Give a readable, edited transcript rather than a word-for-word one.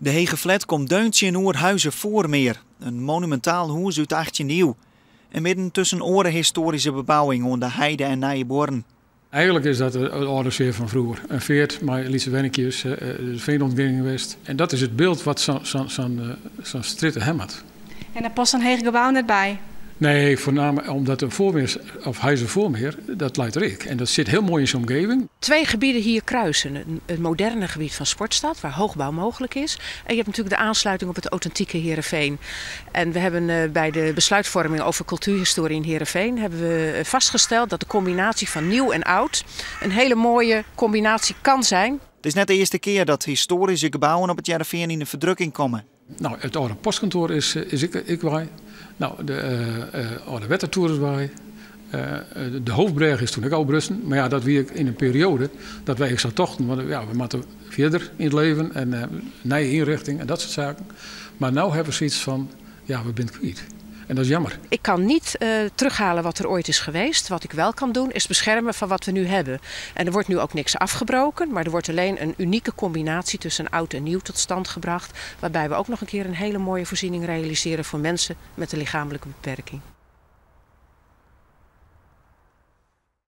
De Hege Flat komt deuntje in Oerhuizen Voormeer, een monumentaal huis uit 18e eeuw. En midden tussen oren historische bebouwing onder heide en Nijenborn. Eigenlijk is dat de oude sfeer van vroeger. Een veert met Lietse Wennekjes, de veenontginning geweest. En dat is het beeld wat zo'n stritte hemmert. En daar past een Hege gebouw net bij? Nee, voornamelijk omdat een voormeer, of Huizen Voormeer, dat leidt Rick. En dat zit heel mooi in zijn omgeving. 2 gebieden hier kruisen. Het moderne gebied van Sportstad, waar hoogbouw mogelijk is. En je hebt natuurlijk de aansluiting op het authentieke Heerenveen. En we hebben bij de besluitvorming over cultuurhistorie in Heerenveen hebben we vastgesteld dat de combinatie van nieuw en oud een hele mooie combinatie kan zijn. Het is net de eerste keer dat historische gebouwen op het Heerenveen in de verdrukking komen. Nou, het oude postkantoor is ik wij. Nou, de oude wettertoer is bij. De hoofdbrug is toen ook al Brussen. Maar ja, dat weer in een periode dat wij zo tochten. Want ja, we moeten verder in het leven en nieuwe inrichting en dat soort zaken. Maar nu hebben we zoiets van, ja, we zijn kwijt. En dat is jammer. Ik kan niet terughalen wat er ooit is geweest. Wat ik wel kan doen is beschermen van wat we nu hebben. En er wordt nu ook niks afgebroken. Maar er wordt alleen een unieke combinatie tussen oud en nieuw tot stand gebracht. Waarbij we ook nog een keer een hele mooie voorziening realiseren voor mensen met een lichamelijke beperking.